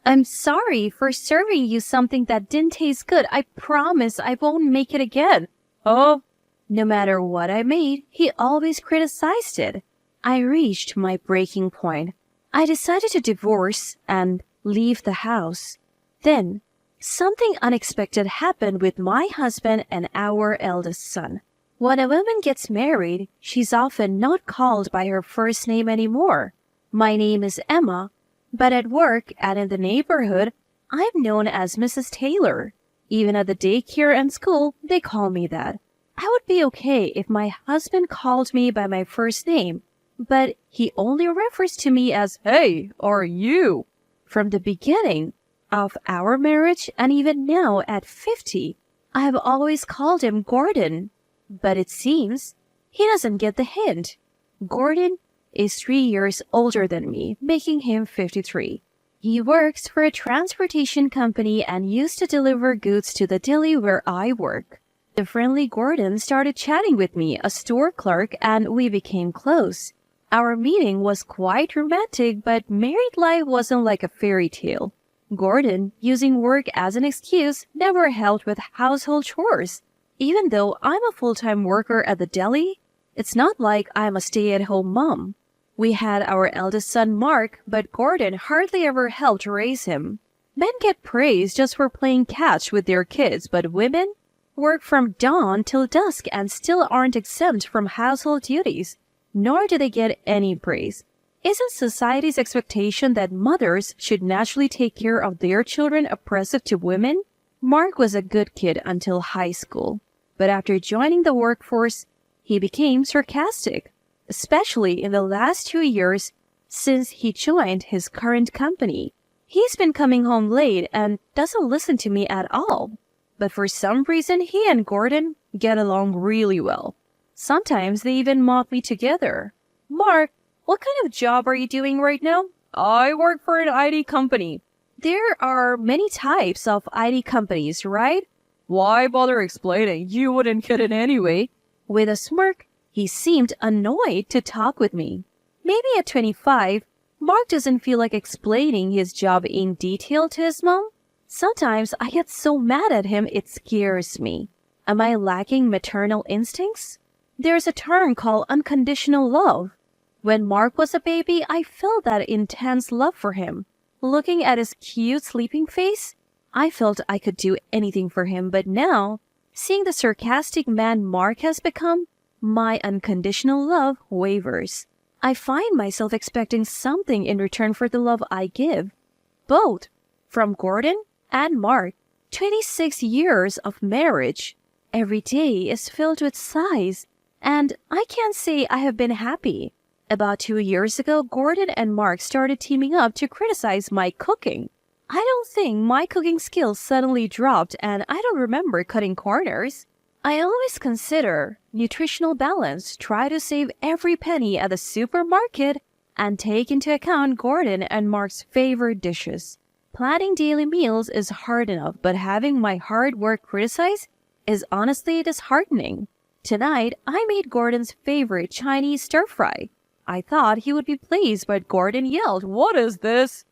I'm sorry for serving you something that didn't taste good. I promise I won't make it again. Oh, no matter what I made, he always criticized it. I reached my breaking point. I decided to divorce and leave the house. Then, something unexpected happened with my husband and our eldest son. When a woman gets married, she's often not called by her first name anymore. My name is Emma, but at work and in the neighborhood, I'm known as Mrs. Taylor. Even at the daycare and school, they call me that. I would be okay if my husband called me by my first name, but he only refers to me as hey or you. From the beginning of our marriage and even now at 50, I have always called him Gordon. But it seems he doesn't get the hint. Gordon is 3 years older than me, making him 53. He works for a transportation company and used to deliver goods to the deli where I work. The friendly Gordon started chatting with me, a store clerk, and we became close. Our meeting was quite romantic, but married life wasn't like a fairy tale. Gordon, using work as an excuse, never helped with household chores. Even though I'm a full-time worker at the deli, it's not like I'm a stay-at-home mom. We had our eldest son Mark, but Gordon hardly ever helped raise him. Men get praise just for playing catch with their kids, but women work from dawn till dusk and still aren't exempt from household duties, nor do they get any praise. Isn't society's expectation that mothers should naturally take care of their children oppressive to women? Mark was a good kid until high school. But after joining the workforce, he became sarcastic, especially in the last 2 years since he joined his current company. He's been coming home late and doesn't listen to me at all. But for some reason, he and Gordon get along really well. Sometimes they even mock me together. Mark, what kind of job are you doing right now? I work for an IT company. There are many types of IT companies, right? Why bother explaining? You wouldn't get it anyway. With a smirk, he seemed annoyed to talk with me. Maybe at 25, Mark doesn't feel like explaining his job in detail to his mom. Sometimes I get so mad at him it scares me. Am I lacking maternal instincts? There's a term called unconditional love. When Mark was a baby, I felt that intense love for him. Looking at his cute sleeping face, I felt I could do anything for him, but now, seeing the sarcastic man Mark has become, my unconditional love wavers. I find myself expecting something in return for the love I give. Both from Gordon and Mark. 26 years of marriage. Every day is filled with sighs, and I can't say I have been happy. About 2 years ago, Gordon and Mark started teaming up to criticize my cooking. I don't think my cooking skills suddenly dropped, and I don't remember cutting corners. I always consider nutritional balance, try to save every penny at the supermarket, and take into account Gordon and Mark's favorite dishes. Planning daily meals is hard enough, but having my hard work criticized is honestly disheartening. Tonight, I made Gordon's favorite Chinese stir-fry. I thought he would be pleased, but Gordon yelled, "What is this?"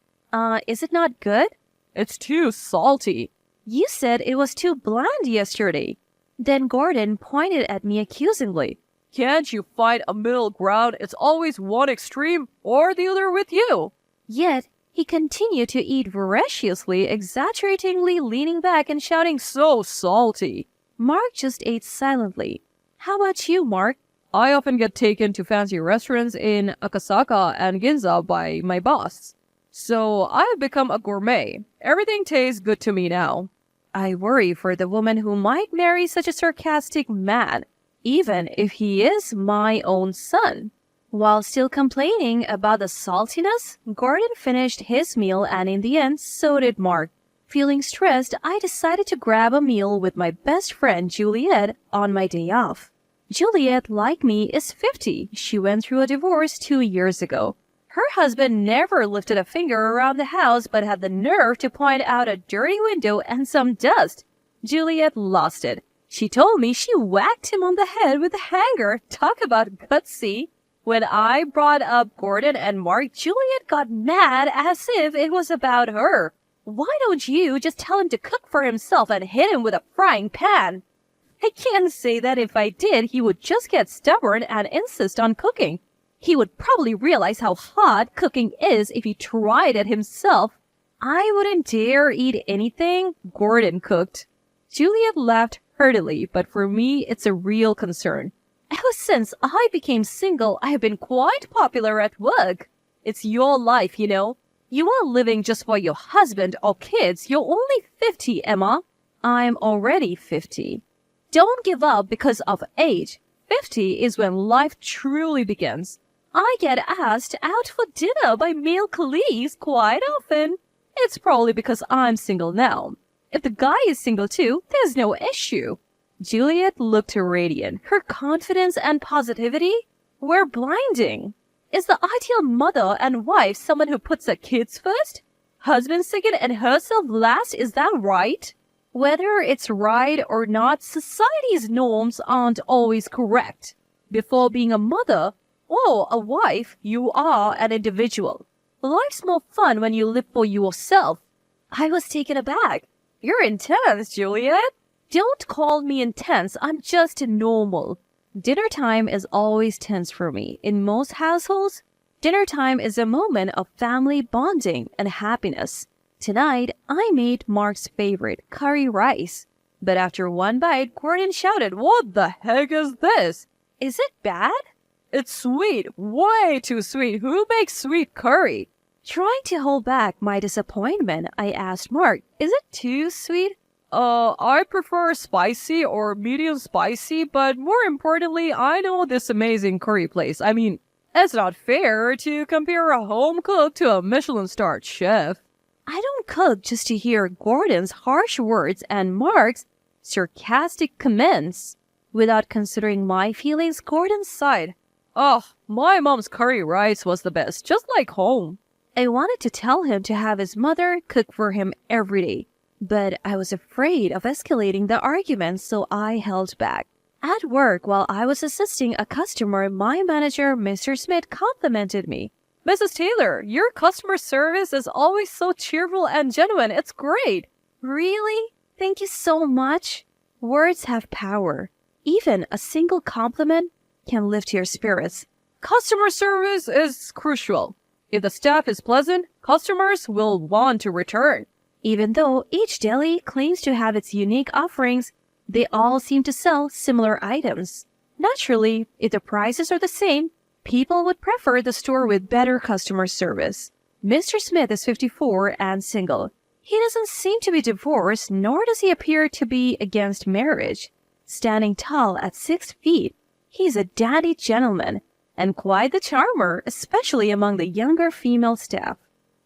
Is it not good? It's too salty. You said it was too bland yesterday. Then Gordon pointed at me accusingly. Can't you find a middle ground? It's always one extreme or the other with you. Yet, he continued to eat voraciously, exaggeratingly leaning back and shouting, "So salty." Mark just ate silently. How about you, Mark? I often get taken to fancy restaurants in Akasaka and Ginza by my boss. So I have become a gourmet. Everything tastes good to me now. I worry for the woman who might marry such a sarcastic man, even if he is my own son. While still complaining about the saltiness, Gordon finished his meal and in the end, so did Mark. Feeling stressed, I decided to grab a meal with my best friend Juliet on my day off. Juliet, like me, is 50. She went through a divorce 2 years ago. Her husband never lifted a finger around the house but had the nerve to point out a dirty window and some dust. Juliet lost it. She told me she whacked him on the head with a hanger. Talk about gutsy. When I brought up Gordon and Mark, Juliet got mad as if it was about her. Why don't you just tell him to cook for himself and hit him with a frying pan? I can't say that if I did, he would just get stubborn and insist on cooking. He would probably realize how hot cooking is if he tried it himself. I wouldn't dare eat anything Gordon cooked. Juliet laughed heartily, but for me, it's a real concern. Ever since I became single, I have been quite popular at work. It's your life, you know. You are living just for your husband or kids. You're only 50, Emma. I'm already 50. Don't give up because of age. 50 is when life truly begins. I get asked out for dinner by male colleagues quite often. It's probably because I'm single now. If the guy is single too, there's no issue. Juliet looked radiant. Her confidence and positivity were blinding. Is the ideal mother and wife someone who puts her kids first? Husband second and herself last, is that right? Whether it's right or not, society's norms aren't always correct. Before being a mother or a wife, you are an individual. Life's more fun when you live for yourself. I was taken aback. You're intense, Juliet. Don't call me intense. I'm just normal. Dinner time is always tense for me. In most households, dinner time is a moment of family bonding and happiness. Tonight, I made Mark's favorite, curry rice. But after one bite, Gordon shouted, "What the heck is this? Is it bad?" "It's sweet. Way too sweet. Who makes sweet curry?" Trying to hold back my disappointment, I asked Mark, "Is it too sweet?" I prefer spicy or medium spicy, but more importantly, I know this amazing curry place. I mean, it's not fair to compare a home cook to a Michelin-starred chef. I don't cook just to hear Gordon's harsh words and Mark's sarcastic comments. Without considering my feelings, Gordon sighed. "Oh, my mom's curry rice was the best, just like home." I wanted to tell him to have his mother cook for him every day, but I was afraid of escalating the argument, so I held back. At work, while I was assisting a customer, my manager, Mr. Smith, complimented me. "Mrs. Taylor, your customer service is always so cheerful and genuine. It's great." Really? Thank you so much. Words have power. Even a single compliment can lift your spirits. Customer service is crucial. If the staff is pleasant, customers will want to return. Even though each deli claims to have its unique offerings, they all seem to sell similar items. Naturally, if the prices are the same, people would prefer the store with better customer service. Mr. Smith is 54 and single. He doesn't seem to be divorced, nor does he appear to be against marriage. Standing tall at 6 feet, he's a dandy gentleman and quite the charmer, especially among the younger female staff.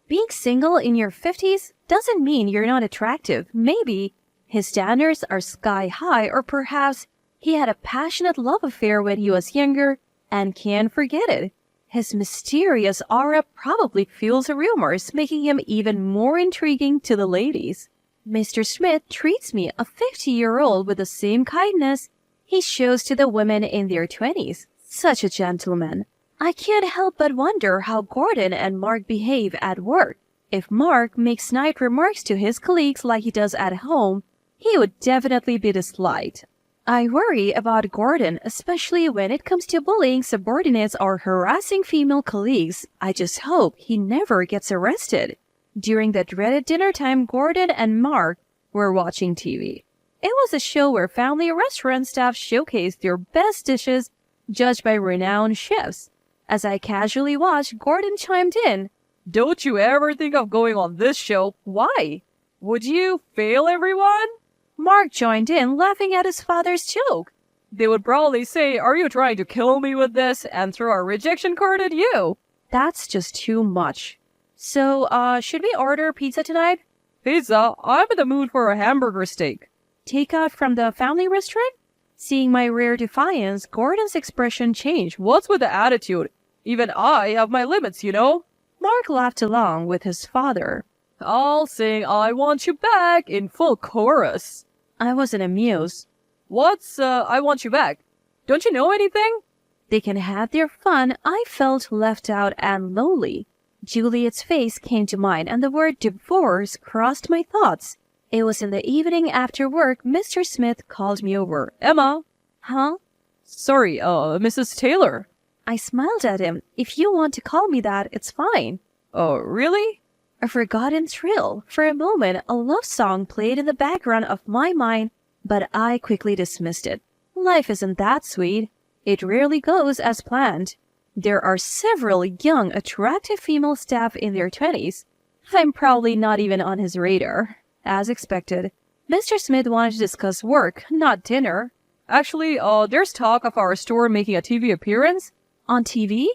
Being single in your 50s doesn't mean you're not attractive. Maybe his standards are sky high, or perhaps he had a passionate love affair when he was younger and can't forget it. His mysterious aura probably fuels rumors, making him even more intriguing to the ladies. Mr. Smith treats me, a 50-year-old, with the same kindness he shows to the women in their 20s. Such a gentleman. I can't help but wonder how Gordon and Mark behave at work. If Mark makes snide remarks to his colleagues like he does at home, he would definitely be disliked. I worry about Gordon, especially when it comes to bullying subordinates or harassing female colleagues. I just hope he never gets arrested. During the dreaded dinner time, Gordon and Mark were watching TV. It was a show where family restaurant staff showcased their best dishes, judged by renowned chefs. As I casually watched, Gordon chimed in, "Don't you ever think of going on this show? Why? Would you fail everyone?" Mark joined in, laughing at his father's joke. "They would probably say, 'Are you trying to kill me with this?' and throw a rejection card at you." That's just too much. So, should we order pizza tonight? Pizza? I'm in the mood for a hamburger steak. Takeout from the family restaurant? Seeing my rare defiance, Gordon's expression changed. What's with the attitude? Even I have my limits, you know? Mark laughed along with his father. I'll sing "I Want You Back" in full chorus. I wasn't amused. What's "I Want You Back"? Don't you know anything? They can have their fun. I felt left out and lonely. Juliet's face came to mind and the word divorce crossed my thoughts. It was in the evening after work Mr. Smith called me over. Emma. Huh? Sorry, Mrs. Taylor. I smiled at him. If you want to call me that, it's fine. Oh, really? A forgotten thrill. For a moment, a love song played in the background of my mind, but I quickly dismissed it. Life isn't that sweet. It rarely goes as planned. There are several young, attractive female staff in their 20s. I'm probably not even on his radar. As expected, Mr. Smith wanted to discuss work, not dinner. Actually, there's talk of our store making a TV appearance. On TV?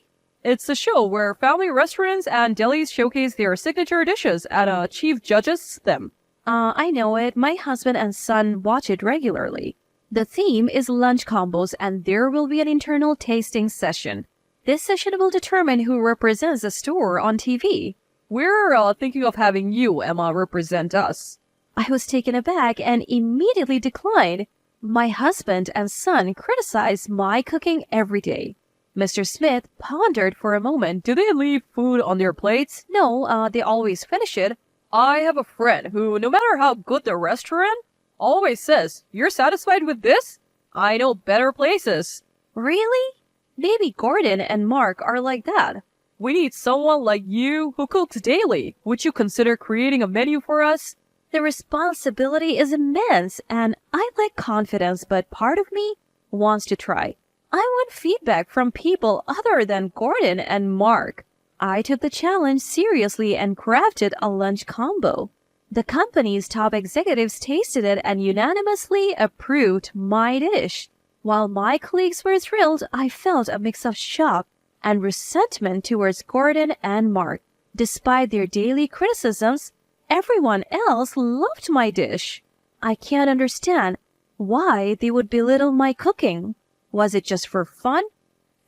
It's a show where family restaurants and delis showcase their signature dishes and chief judges them. I know it. My husband and son watch it regularly. The theme is lunch combos and there will be an internal tasting session. This session will determine who represents the store on TV. We're thinking of having you, Emma, represent us. I was taken aback and immediately declined. My husband and son criticize my cooking every day. Mr. Smith pondered for a moment. Do they leave food on their plates? No, they always finish it. I have a friend who, no matter how good the restaurant, always says, "You're satisfied with this? I know better places." Really? Maybe Gordon and Mark are like that. We need someone like you who cooks daily. Would you consider creating a menu for us? The responsibility is immense, and I lack confidence, but part of me wants to try. I want feedback from people other than Gordon and Mark. I took the challenge seriously and crafted a lunch combo. The company's top executives tasted it and unanimously approved my dish. While my colleagues were thrilled, I felt a mix of shock and resentment towards Gordon and Mark. Despite their daily criticisms, everyone else loved my dish. I can't understand why they would belittle my cooking. Was it just for fun?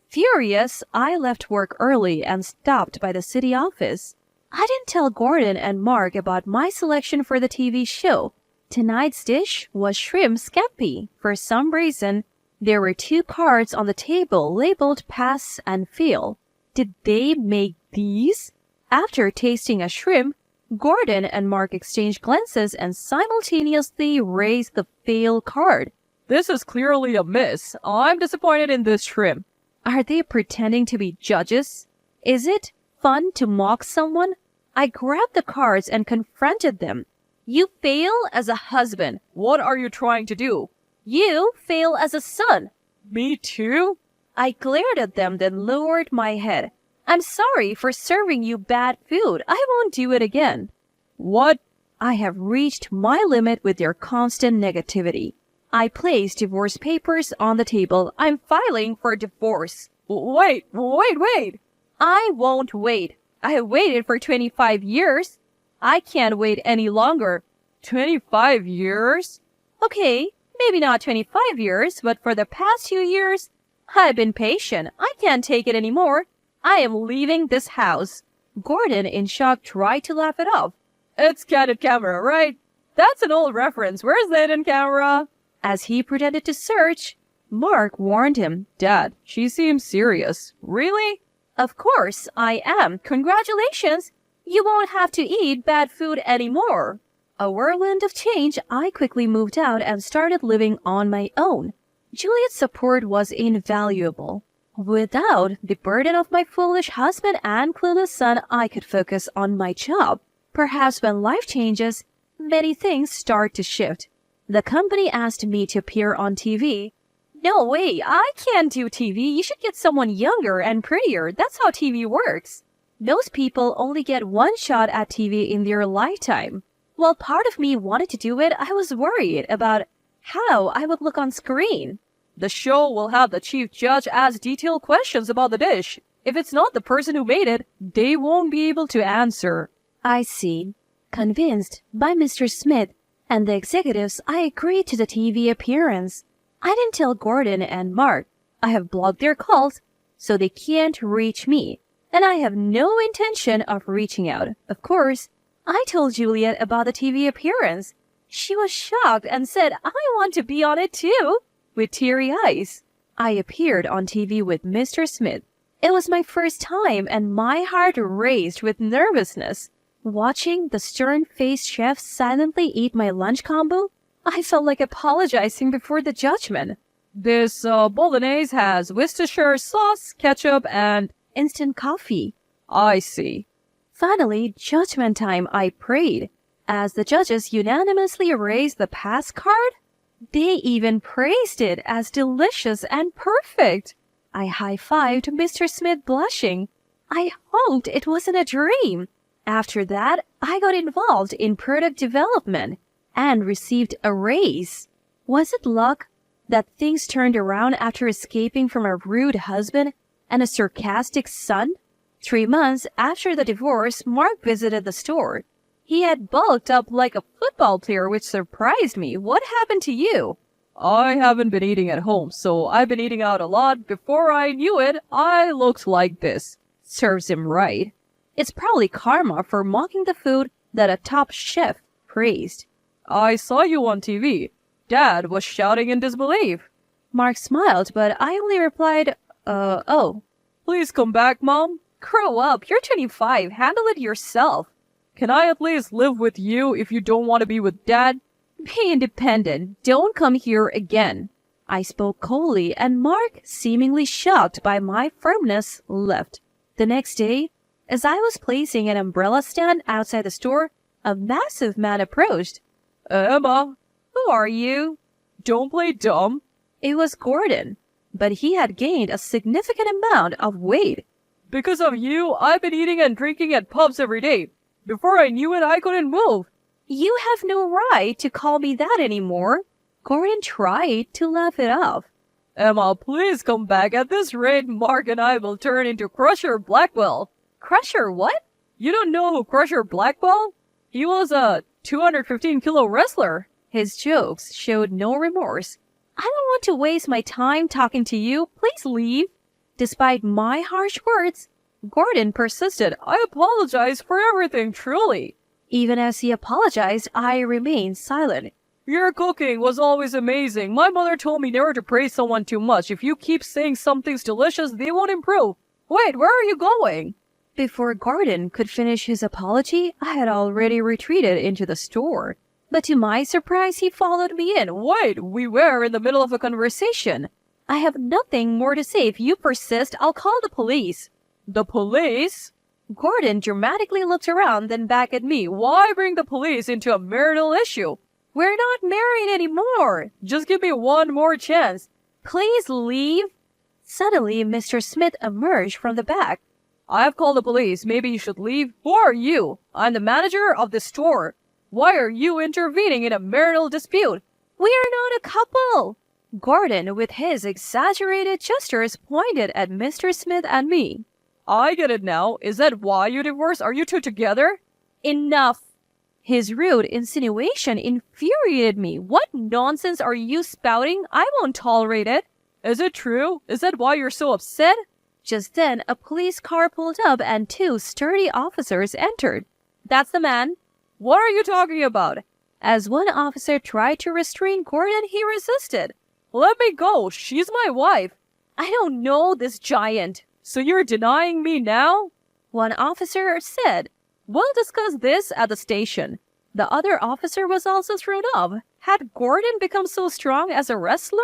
Furious, I left work early and stopped by the city office. I didn't tell Gordon and Mark about my selection for the TV show. Tonight's dish was shrimp scampi. For some reason, there were 2 cards on the table labeled pass and fail. Did they make these? After tasting a shrimp, Gordon and Mark exchanged glances and simultaneously raised the fail card. This is clearly a miss. I'm disappointed in this shrimp. Are they pretending to be judges? Is it fun to mock someone? I grabbed the cards and confronted them. You fail as a husband. What are you trying to do? You fail as a son. Me too? I glared at them, then lowered my head. I'm sorry for serving you bad food. I won't do it again. What? I have reached my limit with your constant negativity. I placed divorce papers on the table. I'm filing for divorce. Wait. I won't wait. I have waited for 25 years. I can't wait any longer. 25 years? Okay, maybe not 25 years, but for the past 2 years, I've been patient. I can't take it anymore. I am leaving this house. Gordon, in shock, tried to laugh it off. It's Candid Camera, right? That's an old reference. Where's the hidden camera? As he pretended to search, Mark warned him. Dad, she seems serious. Really? Of course, I am. Congratulations. You won't have to eat bad food anymore. A whirlwind of change, I quickly moved out and started living on my own. Juliet's support was invaluable. Without the burden of my foolish husband and clueless son, I could focus on my job. Perhaps when life changes, many things start to shift. The company asked me to appear on TV. No way, I can't do TV. You should get someone younger and prettier. That's how TV works. Most people only get one shot at TV in their lifetime. While part of me wanted to do it, I was worried about how I would look on screen. The show will have the chief judge ask detailed questions about the dish. If it's not the person who made it, they won't be able to answer. I see. Convinced by Mr. Smith and the executives, I agreed to the TV appearance. I didn't tell Gordon and Mark. I have blocked their calls, so they can't reach me. And I have no intention of reaching out. Of course, I told Juliet about the TV appearance. She was shocked and said, I want to be on it too. With teary eyes, I appeared on TV with Mr. Smith. It was my first time and my heart raced with nervousness. Watching the stern-faced chef silently eat my lunch combo, I felt like apologizing before the judgment. This bolognese has Worcestershire sauce, ketchup, and... Instant coffee. I see. Finally, judgment time, I prayed. As the judges unanimously raised the pass card, they even praised it as delicious and perfect. I high-fived Mr. Smith blushing. I hoped it wasn't a dream. After that, I got involved in product development and received a raise. Was it luck that things turned around after escaping from a rude husband and a sarcastic son? 3 months after the divorce, Mark visited the store. He had bulked up like a football player, which surprised me. What happened to you? I haven't been eating at home, so I've been eating out a lot. Before I knew it, I looked like this. Serves him right. It's probably karma for mocking the food that a top chef praised. I saw you on TV. Dad was shouting in disbelief. Mark smiled, but I only replied, oh. Please come back, Mom. Grow up. You're 25. Handle it yourself. Can I at least live with you if you don't want to be with Dad? Be independent. Don't come here again. I spoke coldly, and Mark, seemingly shocked by my firmness, left. The next day, as I was placing an umbrella stand outside the store, a massive man approached. Emma, who are you? Don't play dumb. It was Gordon, but he had gained a significant amount of weight. Because of you, I've been eating and drinking at pubs every day. Before I knew it, I couldn't move. You have no right to call me that anymore. Gordon tried to laugh it off. Emma, please come back. At this rate, Mark and I will turn into Crusher Blackwell. Crusher what? You don't know who Crusher Blackwell? He was a 215-kilo wrestler. His jokes showed no remorse. I don't want to waste my time talking to you. Please leave. Despite my harsh words, Gordon persisted. I apologize for everything, truly. Even as he apologized, I remained silent. Your cooking was always amazing. My mother told me never to praise someone too much. If you keep saying something's delicious, they won't improve. Wait, where are you going? Before Gordon could finish his apology, I had already retreated into the store. But to my surprise, he followed me in. Wait, we were in the middle of a conversation. I have nothing more to say. If you persist, I'll call the police. The police? Gordon dramatically looked around, then back at me. Why bring the police into a marital issue? We're not married anymore. Just give me one more chance. Please leave. Suddenly, Mr. Smith emerged from the back. I've called the police. Maybe you should leave. Who are you? I'm the manager of the store. Why are you intervening in a marital dispute? We are not a couple. Gordon, with his exaggerated gestures, pointed at Mr. Smith and me. I get it now. Is that why you divorced? Are you two together? Enough. His rude insinuation infuriated me. What nonsense are you spouting? I won't tolerate it. Is it true? Is that why you're so upset? Just then, a police car pulled up and 2 sturdy officers entered. That's the man. What are you talking about? As one officer tried to restrain Gordon, he resisted. Let me go. She's my wife. I don't know this giant. So you're denying me now? One officer said. We'll discuss this at the station. The other officer was also thrown off. Had Gordon become so strong as a wrestler?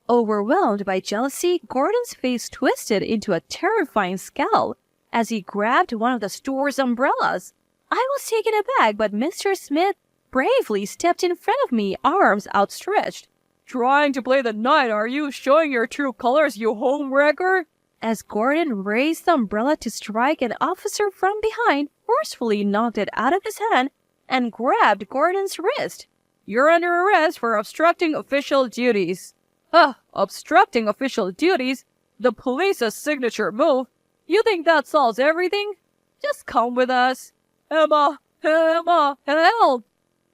Overwhelmed by jealousy, Gordon's face twisted into a terrifying scowl as he grabbed one of the store's umbrellas. I was taken aback, but Mr. Smith bravely stepped in front of me, arms outstretched. Trying to play the knight, are you? Showing your true colors, you homewrecker? As Gordon raised the umbrella to strike, an officer from behind forcefully knocked it out of his hand and grabbed Gordon's wrist. You're under arrest for obstructing official duties. Obstructing official duties? The police's signature move? You think that solves everything? Just come with us. Emma, help!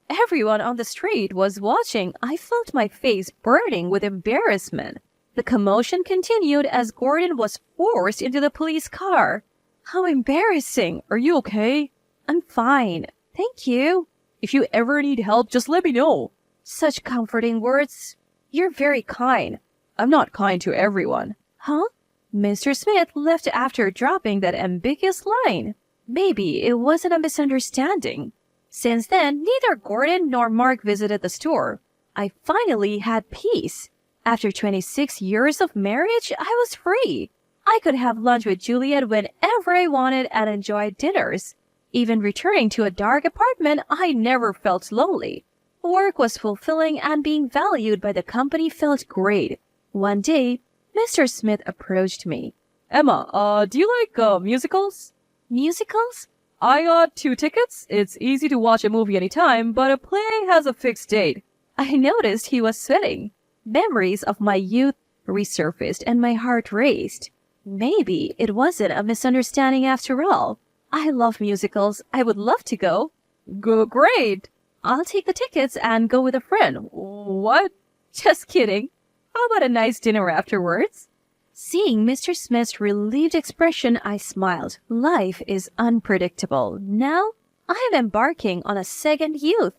Everyone on the street was watching. I felt my face burning with embarrassment. The commotion continued as Gordon was forced into the police car. How embarrassing. Are you okay? I'm fine. Thank you. If you ever need help, just let me know. Such comforting words. You're very kind. I'm not kind to everyone. Huh? Mr. Smith left after dropping that ambiguous line. Maybe it wasn't a misunderstanding. Since then, neither Gordon nor Mark visited the store. I finally had peace. After 26 years of marriage, I was free. I could have lunch with Juliet whenever I wanted and enjoy dinners. Even returning to a dark apartment, I never felt lonely. Work was fulfilling and being valued by the company felt great. One day, Mr. Smith approached me. Emma, do you like musicals? Musicals? I got 2 tickets. It's easy to watch a movie anytime, but a play has a fixed date. I noticed he was sweating. Memories of my youth resurfaced and my heart raced. Maybe it wasn't a misunderstanding after all. I love musicals. I would love to go. Great. I'll take the tickets and go with a friend. What? Just kidding. How about a nice dinner afterwards? Seeing Mr. Smith's relieved expression, I smiled. Life is unpredictable. Now, I am embarking on a second youth.